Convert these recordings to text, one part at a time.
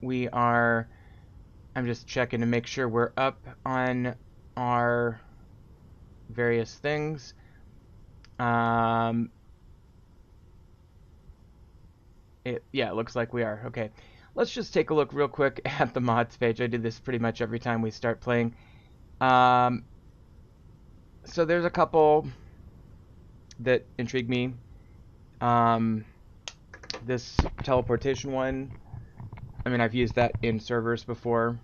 we are, I'm just checking to make sure we're up on our various things. Um, yeah, it looks like we are. Okay, let's just take a look real quick at the mods page. I do this pretty much every time we start playing. Um, so there's a couple that intrigue me. Um, this teleportation one, I mean, I've used that in servers before.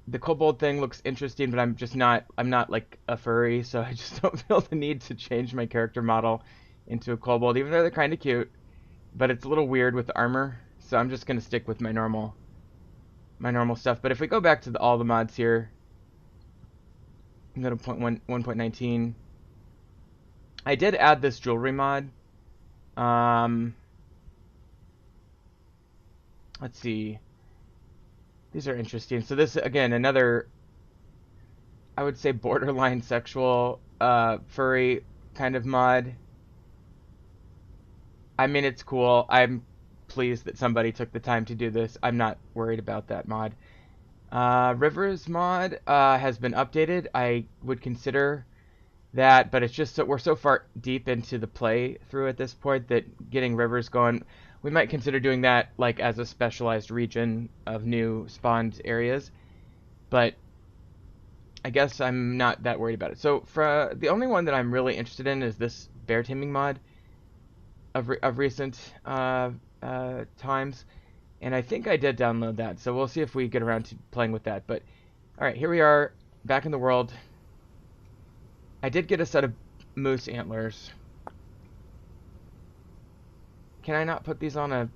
The kobold thing looks interesting, but I'm not like a furry, so I just don't feel the need to change my character model into a kobold, even though they're kind of cute. But it's a little weird with the armor, so I'm just gonna stick with my normal stuff. But if we go back to all the mods here, go to 1.19. I did add this jewelry mod. Um, let's see. These are interesting. So this again another, I would say, borderline sexual furry kind of mod. I mean, it's cool. I'm pleased that somebody took the time to do this. I'm not worried about that mod. Rivers mod has been updated. I would consider that, but it's just that we're so far deep into the playthrough at this point that getting rivers going, we might consider doing that like as a specialized region of new spawned areas. But I guess I'm not that worried about it. So for the only one that I'm really interested in is this bear taming mod of recent times, and I think I did download that. So we'll see if we get around to playing with that. But all right, here we are back in the world. I did get a set of moose antlers. Can I not put these on a...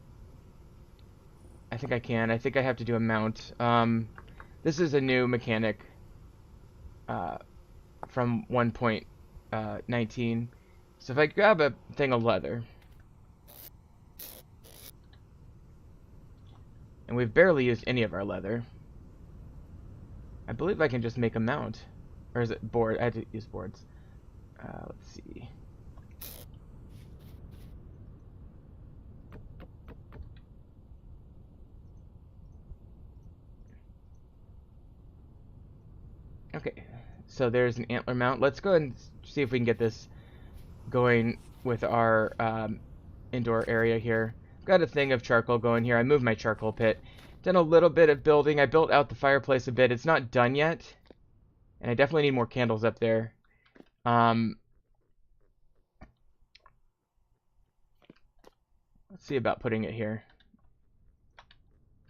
I think I can. I think I have to do a mount. This is a new mechanic from 1.19. So if I grab a thing of leather, and we've barely used any of our leather, I believe I can just make a mount. Or is it board? I had to use boards. Let's see. Okay, so there's an antler mount. Let's go and see if we can get this going with our indoor area here. Got a thing of charcoal going here. I moved my charcoal pit. Done a little bit of building. I built out the fireplace a bit. It's not done yet, and I definitely need more candles up there. Let's see about putting it here.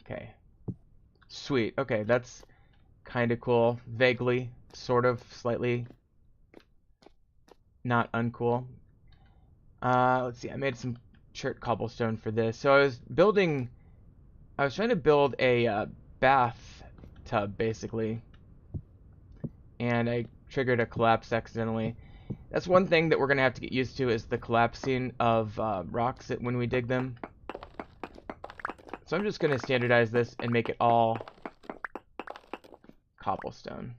Okay. Sweet. Okay, that's kind of cool. Vaguely, sort of, slightly not uncool. Let's see. I made some chert cobblestone for this. So I was trying to build a bath tub, basically. And I triggered a collapse accidentally. That's one thing that we're going to have to get used to, is the collapsing of rocks when we dig them. So I'm just going to standardize this and make it all cobblestone.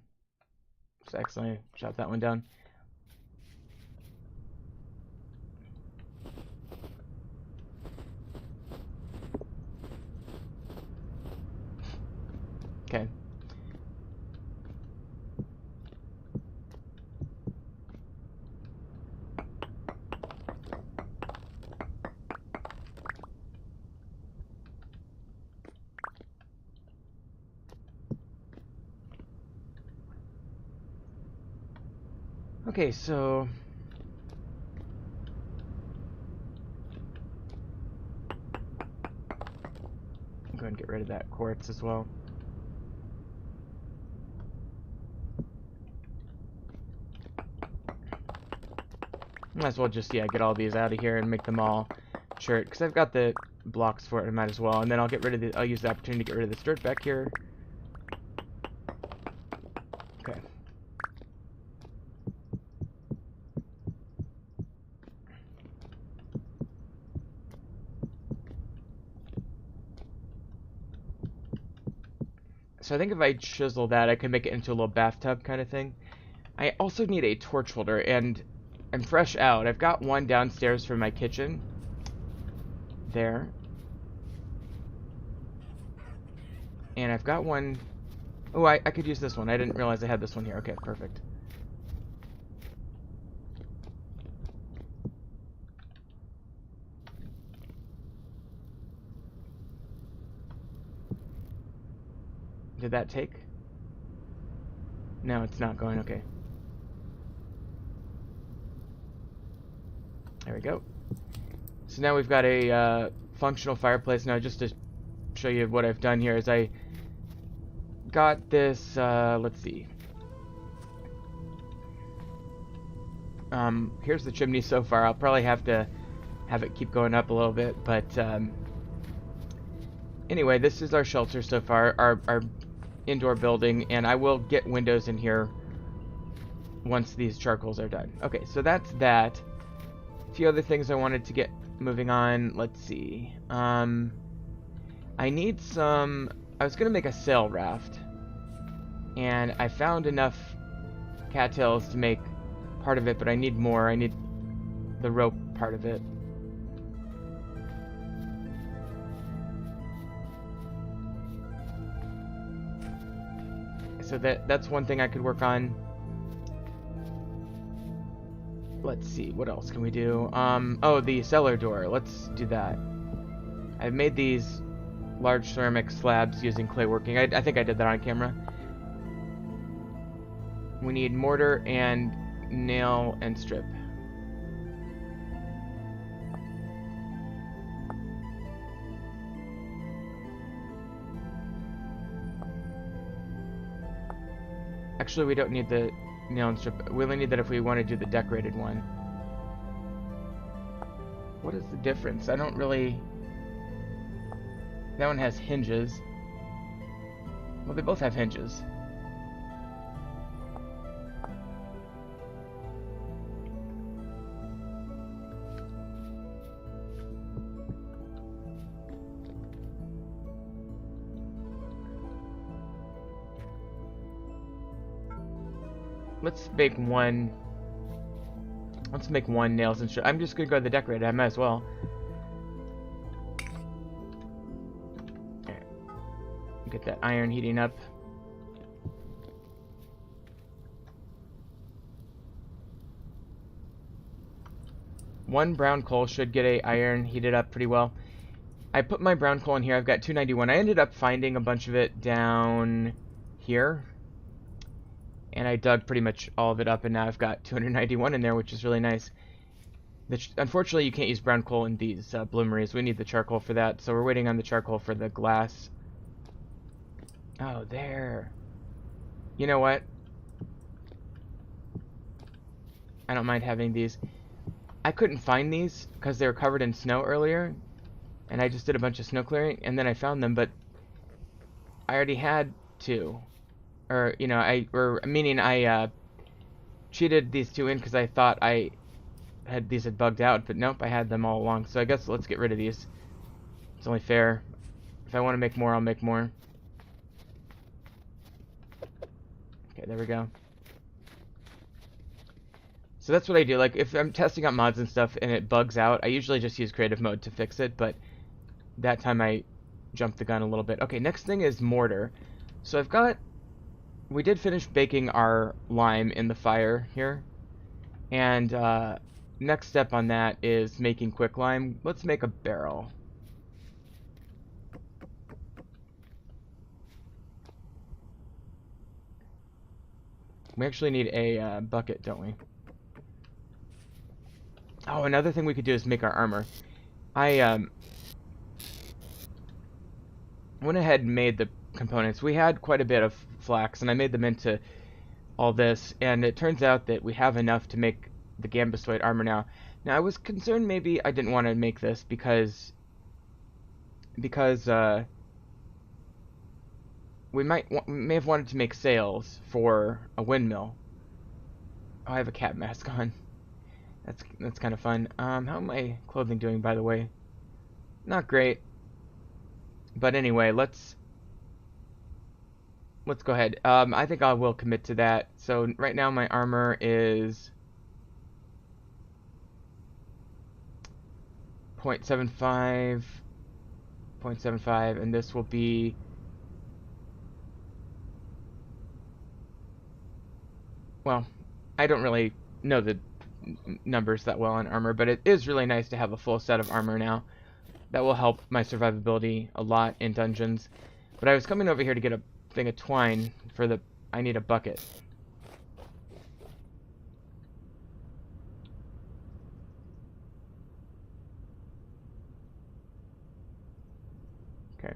Just accidentally shot that one down. Okay. Okay, so I'm going to get rid of that quartz as well. Might as well just, yeah, get all these out of here and make them all chert, because I've got the blocks for it. I might as well. And then I'll get rid of the, I'll use the opportunity to get rid of this dirt back here. Okay. So I think if I chisel that, I can make it into a little bathtub kind of thing. I also need a torch holder, and I'm fresh out. I've got one downstairs from my kitchen. There. And I've got one... Oh, I could use this one. I didn't realize I had this one here. Okay, perfect. Did that take? No, it's not going. Okay. There we go. So now we've got a functional fireplace. Now, just to show you what I've done here is I got this, let's see. Here's the chimney so far. I'll probably have to have it keep going up a little bit, but anyway, this is our shelter so far, our indoor building, and I will get windows in here once these charcoals are done. Okay, so that's that. A few other things I wanted to get moving on. Let's see. I need some... I was going to make a sail raft, and I found enough cattails to make part of it, but I need more. I need the rope part of it. So that's one thing I could work on. Let's see, what else can we do? Oh, the cellar door. Let's do that. I've made these large ceramic slabs using clay working. I think I did that on camera. We need mortar and nail and strip. Actually, we don't need the nail and strip. We only need that if we want to do the decorated one. What is the difference? I don't really... That one has hinges. Well, they both have hinges. Let's make one. Let's make one nails and strip. I'm just gonna go to the decorated. I might as well. Get that iron heating up. One brown coal should get a iron heated up pretty well. I put my brown coal in here. I've got 291. I ended up finding a bunch of it down here, and I dug pretty much all of it up, and now I've got 291 in there, which is really nice. Unfortunately, you can't use brown coal in these bloomeries. We need the charcoal for that, so we're waiting on the charcoal for the glass. Oh, there. You know what? I don't mind having these. I couldn't find these because they were covered in snow earlier, and I just did a bunch of snow clearing, and then I found them, but I already had two. Or, you know, I cheated these two in because I thought these had bugged out, but nope, I had them all along. So I guess let's get rid of these. It's only fair. If I want to make more, I'll make more. Okay, there we go. So that's what I do. Like, if I'm testing out mods and stuff and it bugs out, I usually just use creative mode to fix it, but that time I jumped the gun a little bit. Okay, next thing is mortar. So we did finish baking our lime in the fire here, and next step on that is making quicklime. Let's make a barrel. We actually need a bucket, don't we? Oh, another thing we could do is make our armor. I went ahead and made the components. We had quite a bit of flax, and I made them into all this, and it turns out that we have enough to make the gambesoid armor now. Now, I was concerned maybe I didn't want to make this because we may have wanted to make sails for a windmill. Oh, I have a cat mask on. That's kind of fun. How am my clothing doing, by the way? Not great. But anyway, let's go ahead. I think I will commit to that. So right now my armor is 0.75, and this will be well, I don't really know the numbers that well on armor, but it is really nice to have a full set of armor now. That will help my survivability a lot in dungeons. But I was coming over here to get a thing of twine for the... I need a bucket. Okay.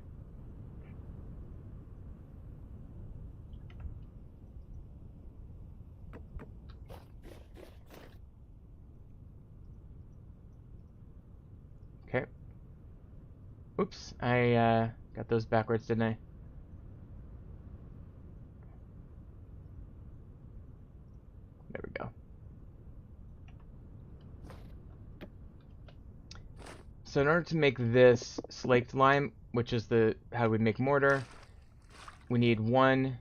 Okay. Oops, I got those backwards, didn't I? There we go. So in order to make this slaked lime, which is how we make mortar, we need 1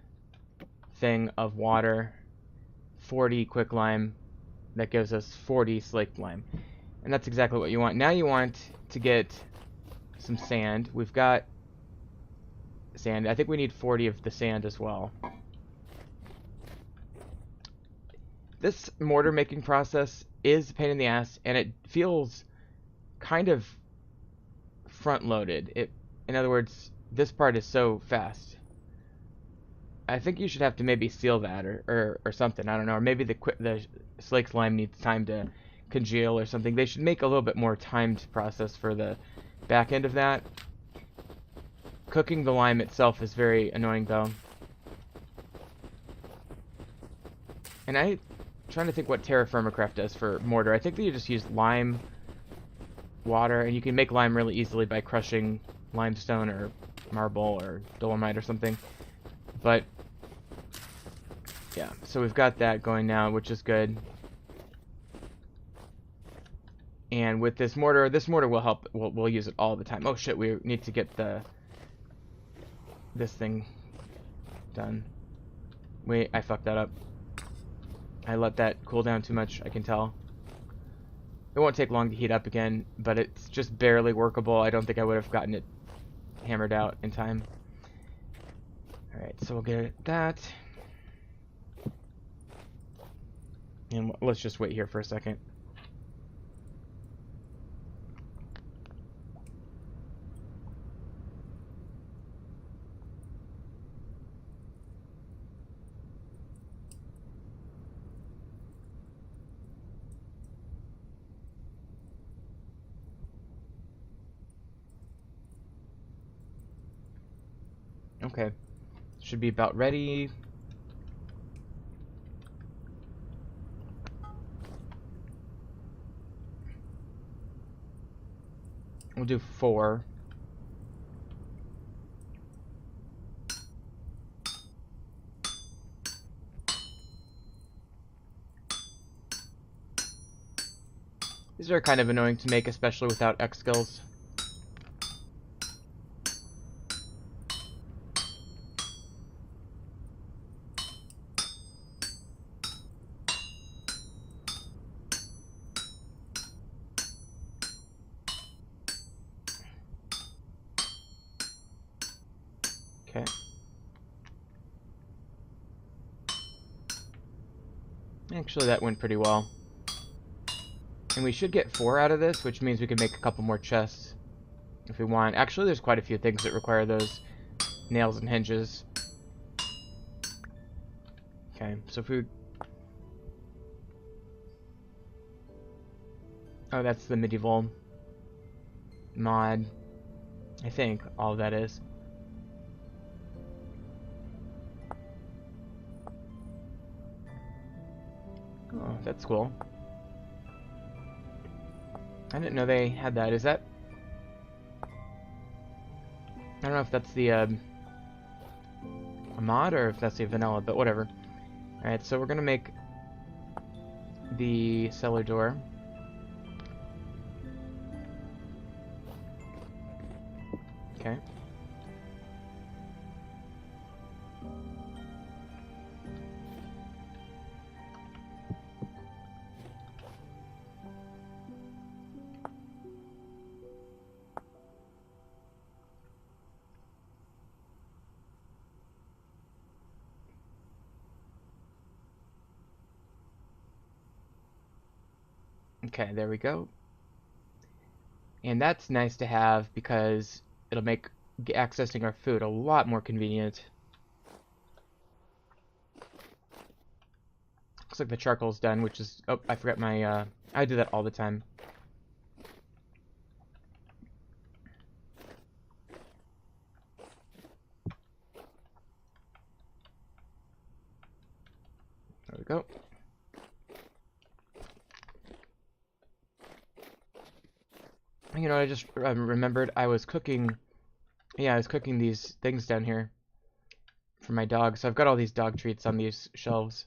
thing of water, 40 quicklime. That gives us 40 slaked lime. And that's exactly what you want. Now you want to get some sand. We've got sand. I think we need 40 of the sand as well. This mortar making process is a pain in the ass, and it feels kind of front-loaded. In other words, this part is so fast. I think you should have to maybe seal that or something. I don't know. Or maybe the slaked lime needs time to congeal or something. They should make a little bit more timed process for the back end of that. Cooking the lime itself is very annoying though. And I'm trying to think what Terra Firma Craft does for mortar. I think that you just use lime, water, and you can make lime really easily by crushing limestone or marble or dolomite or something. But yeah, so we've got that going now, which is good. And with this mortar will help. We'll use it all the time. Oh shit, we need to get this thing done. Wait, I fucked that up. I let that cool down too much, I can tell. It won't take long to heat up again, but it's just barely workable. I don't think I would have gotten it hammered out in time. Alright, so we'll get that. And let's just wait here for a second. Okay. Should be about ready. We'll do 4. These are kind of annoying to make, especially without X skills. Okay. Actually, that went pretty well. And we should get 4 out of this, which means we can make a couple more chests if we want. Actually, there's quite a few things that require those nails and hinges. Okay, so if we... Oh, that's the medieval mod. I think all that is. Oh, that's cool. I didn't know they had that. Is that... I don't know if that's the a mod or if that's the vanilla, but whatever. Alright, so we're gonna make the cellar door. Okay. Okay, there we go. And that's nice to have because it'll make accessing our food a lot more convenient. Looks like the charcoal's done, which is... Oh, I forgot my... I do that all the time. There we go. You know, I just remembered I was cooking... Yeah, I was cooking these things down here for my dog. So I've got all these dog treats on these shelves.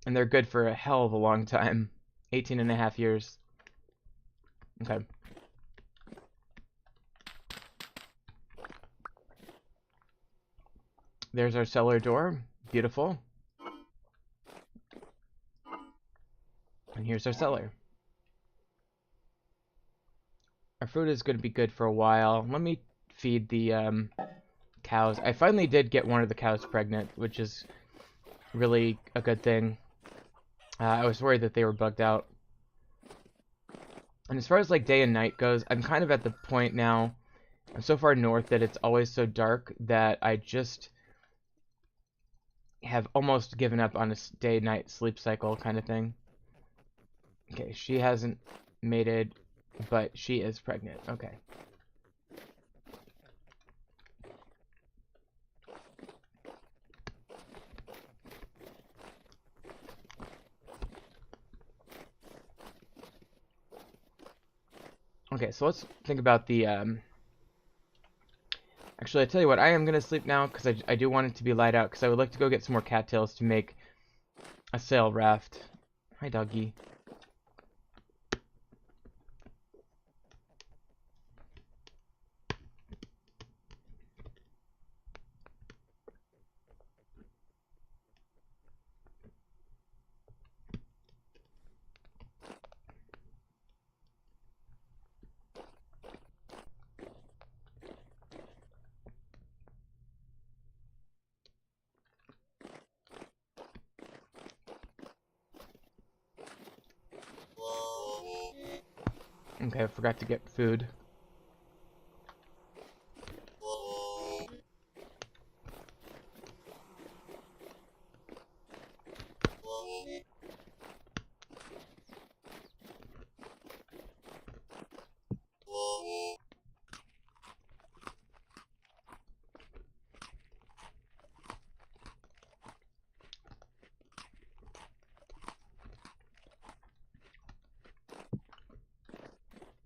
And they're good for a hell of a long time. 18.5 years. Okay. There's our cellar door. Beautiful. And here's our cellar. Our food is going to be good for a while. Let me feed the cows. I finally did get one of the cows pregnant, which is really a good thing. I was worried that they were bugged out. And as far as like day and night goes, I'm kind of at the point now, I'm so far north that it's always so dark that I just have almost given up on a day-night sleep cycle kind of thing. Okay, she hasn't mated, but she is pregnant. Okay. Okay, so let's think about the, Actually, I tell you what, I am going to sleep now, because I do want it to be light out, because I would like to go get some more cattails to make a sail raft. Hi, doggy. Okay, I forgot to get food.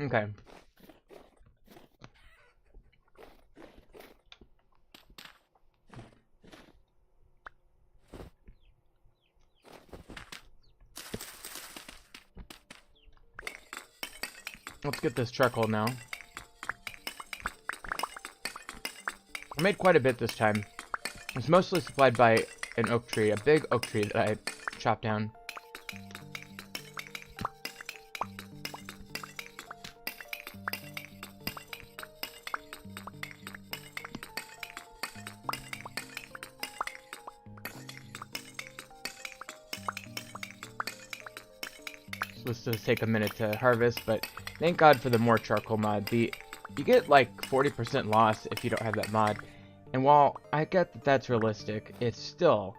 Okay. Let's get this charcoal now. I made quite a bit this time. It's mostly supplied by an oak tree, a big oak tree that I chopped down. This does take a minute to harvest, but thank God for the more charcoal mod. You get like 40% loss if you don't have that mod. And while I get that that's realistic, it's still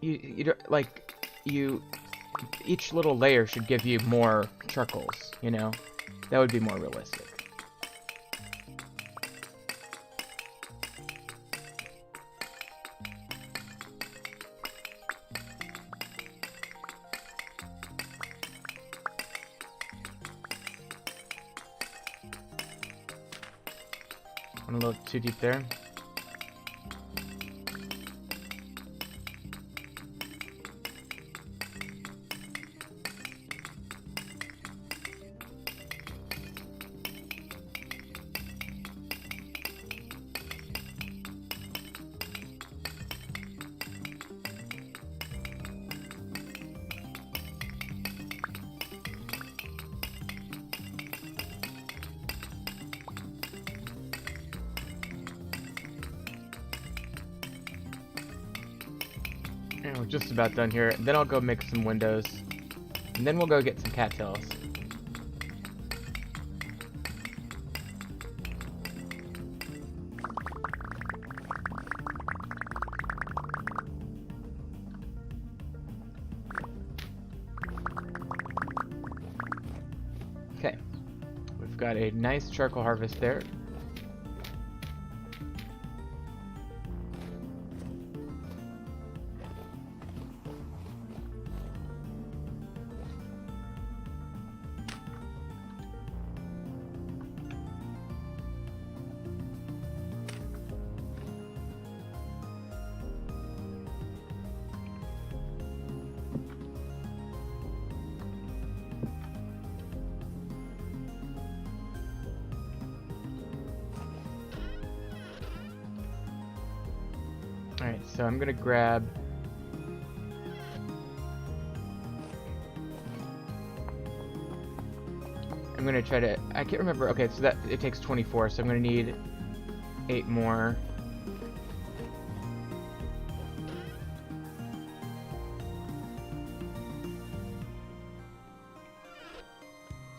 you don't like each little layer should give you more charcoals, you know? That would be more realistic. I'm a little too deep there. And we're just about done here. Then I'll go make some windows. And then we'll go get some cattails. Okay. We've got a nice charcoal harvest there. Alright, so I'm gonna grab... I'm gonna try to... I can't remember... Okay, so that it takes 24, so I'm gonna need 8 more.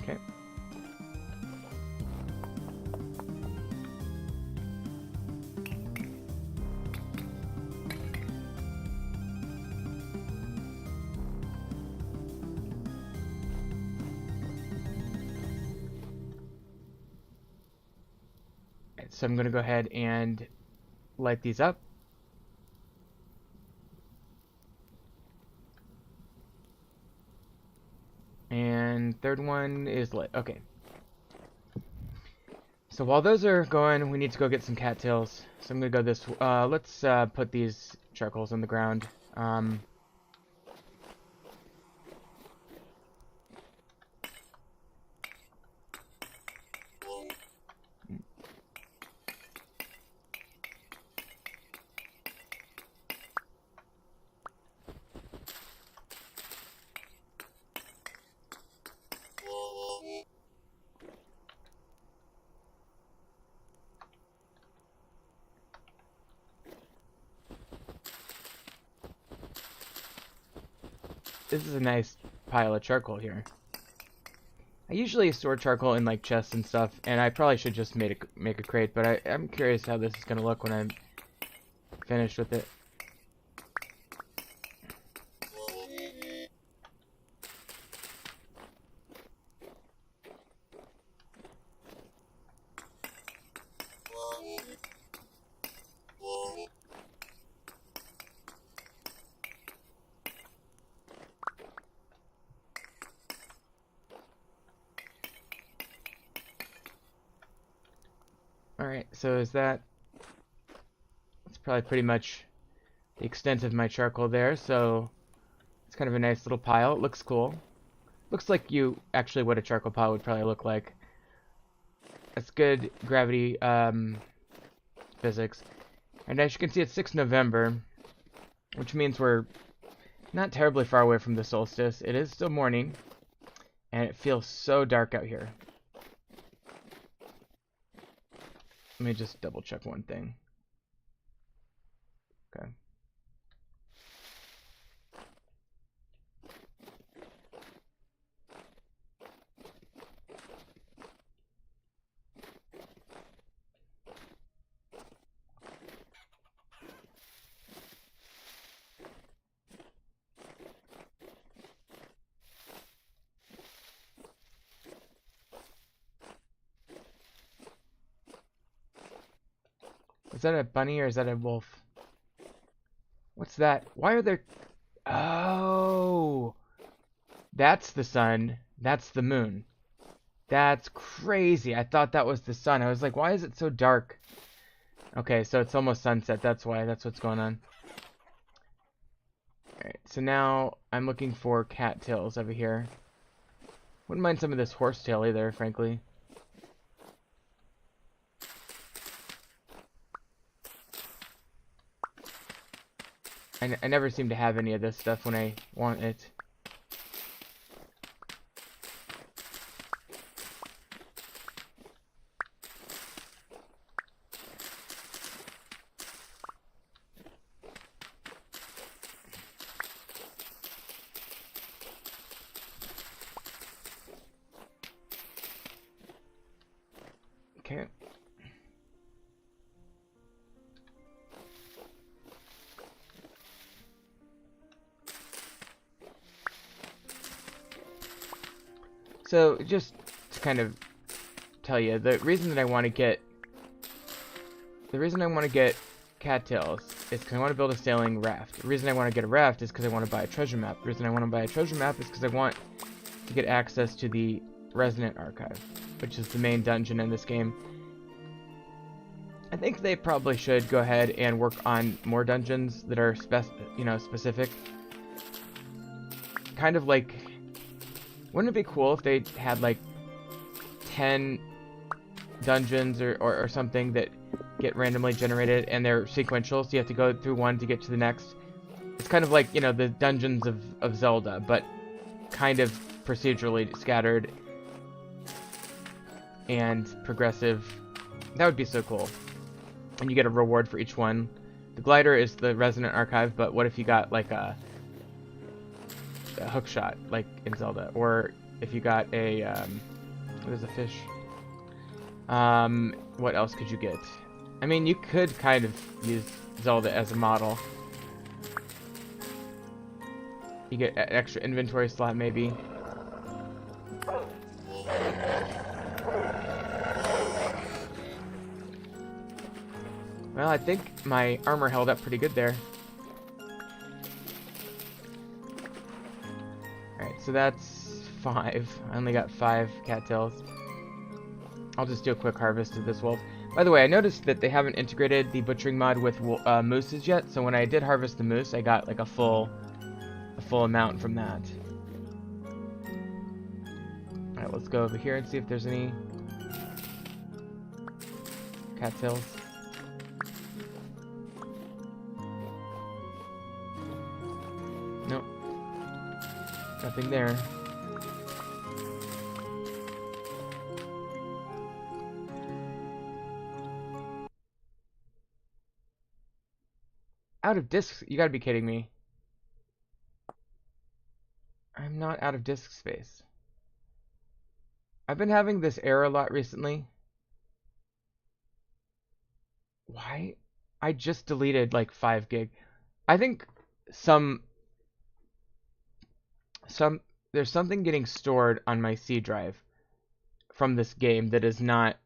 Okay. So I'm going to go ahead and light these up. And third one is lit. Okay. So while those are going, we need to go get some cattails. So I'm going to go this... let's put these charcoals on the ground. This is a nice pile of charcoal here. I usually store charcoal in like chests and stuff, and I probably should just make a crate, but I'm curious how this is going to look when I'm finished with it. Alright, so is that... That's probably pretty much the extent of my charcoal there, so it's kind of a nice little pile. It looks cool. Looks like actually what a charcoal pile would probably look like. That's good gravity physics. And as you can see, it's 6 November, which means we're not terribly far away from the solstice. It is still morning, and it feels so dark out here. Let me just double check one thing. Okay. Is that a bunny or is that a wolf? What's that? Why are there... Oh! That's the sun. That's the moon. That's crazy. I thought that was the sun. I was like, why is it so dark? Okay, so it's almost sunset. That's why. That's what's going on. Alright, so now I'm looking for cattails over here. Wouldn't mind some of this horsetail either, frankly. I never seem to have any of this stuff when I want it. Okay. So, just to kind of tell you, the reason I want to get cattails is because I want to build a sailing raft. The reason I want to get a raft is because I want to buy a treasure map. The reason I want to buy a treasure map is because I want to get access to the Resonant Archive, which is the main dungeon in this game. I think they probably should go ahead and work on more dungeons that are specific. Kind of like, wouldn't it be cool if they had like 10 dungeons or something that get randomly generated and they're sequential, so you have to go through one to get to the next. It's kind of like, the dungeons of Zelda, but kind of procedurally scattered and progressive. That would be so cool. And you get a reward for each one. The glider is the Resonant Archive, but what if you got like a hook shot, like in Zelda? Or if you got a, what is a fish? What else could you get? I mean, you could kind of use Zelda as a model. You get an extra inventory slot, maybe. Well, I think my armor held up pretty good there. Alright, so that's 5. I only got 5 cattails. I'll just do a quick harvest of this wolf. By the way, I noticed that they haven't integrated the butchering mod with mooses yet, so when I did harvest the moose, I got like a full amount from that. Alright, let's go over here and see if there's any cattails. Nope. Nothing there. Out of discs? You gotta be kidding me. I'm not out of disk space. I've been having this error a lot recently. Why? I just deleted like 5 gig. I think there's something getting stored on my C drive from this game that is not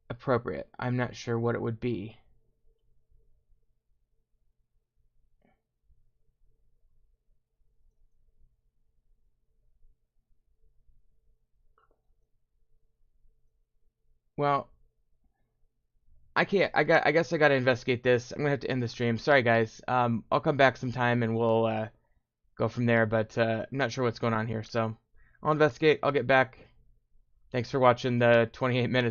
appropriate. I'm not sure what it would be. Well, I can't. I guess I gotta investigate this. I'm gonna have to end the stream. Sorry, guys. I'll come back sometime and we'll go from there. But I'm not sure what's going on here, so I'll investigate. I'll get back. Thanks for watching the 28 minutes.